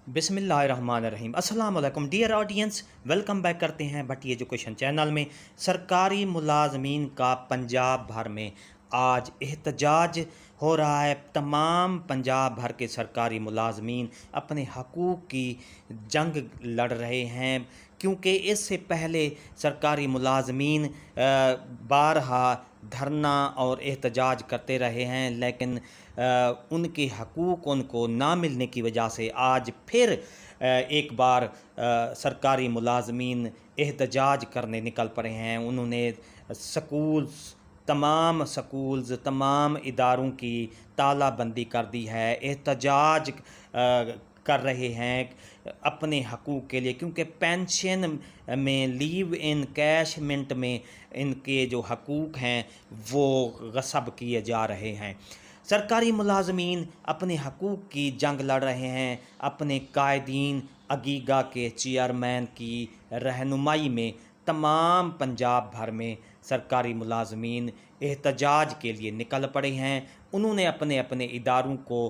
बिस्मिल्लाहिर्रहमानिर्रहीम। अस्सलाम वालेकुम डियर ऑडियंस, वेलकम बैक करते हैं भट्टी एजुकेशन चैनल में। सरकारी मुलाजमीन का पंजाब भर में आज एहतजाज हो रहा है। तमाम पंजाब भर के सरकारी मुलाजमीन अपने हकूक़ की जंग लड़ रहे हैं, क्योंकि इससे पहले सरकारी मुलाजमीन बारहा धरना और एहतजाज करते रहे हैं, लेकिन उनके हकूक़ उनको ना मिलने की वजह से आज फिर एक बार सरकारी मुलाजमीन एहतजाज करने निकल पड़े हैं। उन्होंने स्कूल्स तमाम इदारों की तालाबंदी कर दी है। एहतजाज कर रहे हैं अपने हकूक़ के लिए, क्योंकि पेंशन में, लीव इन कैशमेंट में इनके जो हकूक़ हैं वो गस्ब किए जा रहे हैं। सरकारी मुलाजमीन अपने हकूक़ की जंग लड़ रहे हैं। अपने कायदीन अगीगा के चेयरमैन की रहनुमाई में तमाम पंजाब भर में सरकारी मुलाजमीन एहतजाज के लिए निकल पड़े हैं। उन्होंने अपने अपने इदारों को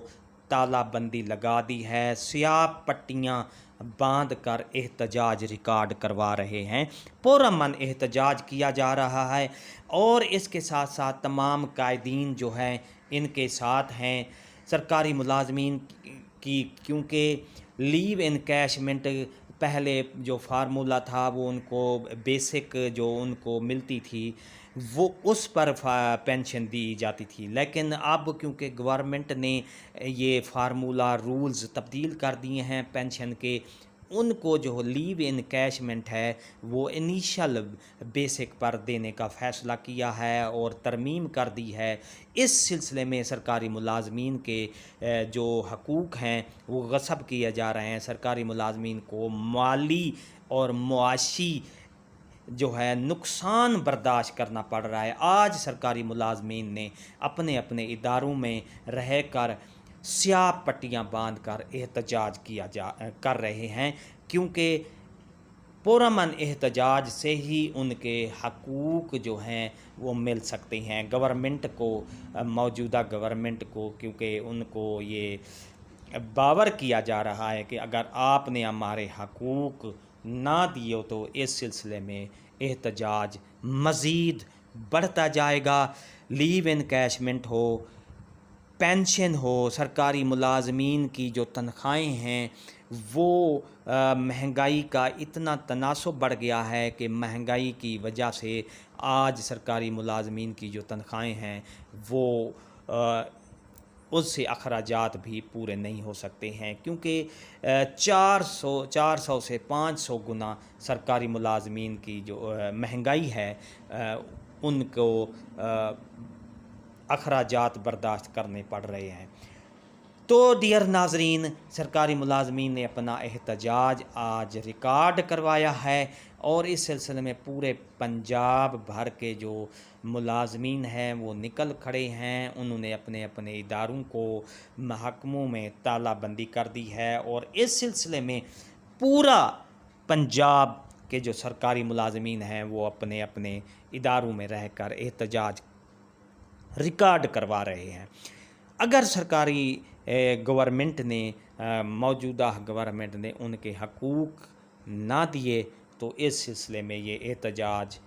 तालाबंदी लगा दी है, स्याह पट्टियाँ बांध कर एहतजाज रिकॉर्ड करवा रहे हैं। पुरअमन एहतजाज किया जा रहा है और इसके साथ साथ तमाम कायदीन जो हैं इनके साथ हैं सरकारी मुलाजमीन की, क्योंकि लीव इन कैशमेंट पहले जो फार्मूला था वो उनको बेसिक जो उनको मिलती थी वो उस पर पेंशन दी जाती थी, लेकिन अब क्योंकि गवर्नमेंट ने ये फार्मूला रूल्स तब्दील कर दिए हैं पेंशन के, उनको जो लीव इन कैशमेंट है वो इनिशियल बेसिक पर देने का फ़ैसला किया है और तरमीम कर दी है। इस सिलसिले में सरकारी मुलाजमीन के जो हकूक़ हैं वो गस्ब किए जा रहे हैं। सरकारी मुलाजमीन को माली और मुआशी जो है नुकसान बर्दाश्त करना पड़ रहा है। आज सरकारी मुलाजमीन ने अपने अपने इदारों में रह कर स्याह पट्टियाँ बांध कर एहतजाज कर रहे हैं, क्योंकि पुरअमन एहतजाज से ही उनके हकूक़ जो हैं वो मिल सकते हैं गवर्नमेंट को, मौजूदा गवर्नमेंट को, क्योंकि उनको ये बावर किया जा रहा है कि अगर आपने हमारे हकूक़ ना दिए तो इस सिलसिले में एहतजाज मज़ीद बढ़ता जाएगा। लीव इन कैशमेंट हो, पेंशन हो, सरकारी मुलाजमीन की जो तनख्वाहें हैं वो महंगाई का इतना तनासुब बढ़ गया है कि महंगाई की वजह से आज सरकारी मुलाजमीन की जो तनख्वाहें हैं वो उससे अखराजात भी पूरे नहीं हो सकते हैं, क्योंकि 400 से 500 गुना सरकारी मुलाजमीन की जो महंगाई है उनको अखराजात बर्दाश्त करने पड़ रहे हैं। तो डियर नाजरीन, सरकारी मुलाजमीन ने अपना एहतजाज आज रिकॉर्ड करवाया है और इस सिलसिले में पूरे पंजाब भर के जो मुलाजमीन हैं वो निकल खड़े हैं। उन्होंने अपने अपने इदारों को महकमों में तालाबंदी कर दी है और इस सिलसिले में पूरा पंजाब के जो सरकारी मुलाजमीन हैं वो अपने अपने इदारों में रह कर एहतजाज रिकॉर्ड करवा रहे हैं। अगर सरकारी गवर्नमेंट ने मौजूदा गवर्नमेंट ने उनके हकूक़ ना दिए तो इस सिलसिले में ये एहतजाज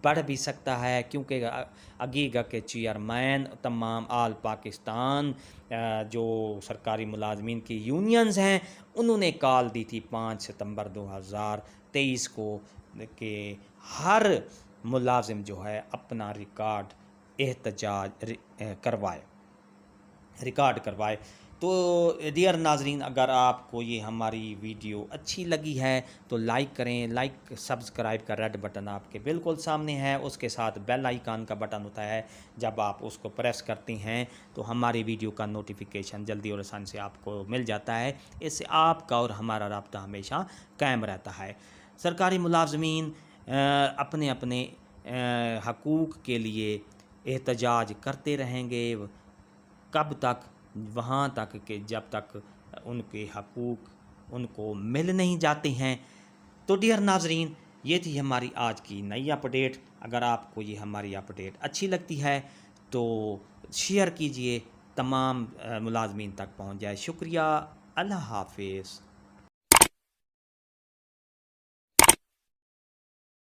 बढ़ भी सकता है, क्योंकि अगीगा के चेयरमैन तमाम आल पाकिस्तान जो सरकारी मुलाजमीन की यूनियंस हैं उन्होंने कॉल दी थी 5 सितंबर 2023 को कि हर मुलाजिम जो है अपना एहतजाज रिकॉर्ड करवाए। तो डियर नाजरीन, अगर आपको ये हमारी वीडियो अच्छी लगी है तो लाइक करें। लाइक सब्सक्राइब का रेड बटन आपके बिल्कुल सामने है, उसके साथ बेल आइकन का बटन होता है। जब आप उसको प्रेस करते हैं तो हमारी वीडियो का नोटिफिकेशन जल्दी और आसानी से आपको मिल जाता है। इससे आपका और हमारा राब्ता हमेशा कायम रहता है। सरकारी मुलाजमीन अपने अपने हकूक़ के लिए एहतजाज करते रहेंगे। कब तक? वहाँ तक कि जब तक उनके हकूक़ उनको मिल नहीं जाते हैं। तो डियर नाजरीन, ये थी हमारी आज की नई अपडेट। अगर आपको ये हमारी अपडेट अच्छी लगती है तो शेयर कीजिए, तमाम मुलाजमीन तक पहुँच जाए। शुक्रिया। अल्लाह हाफिज़।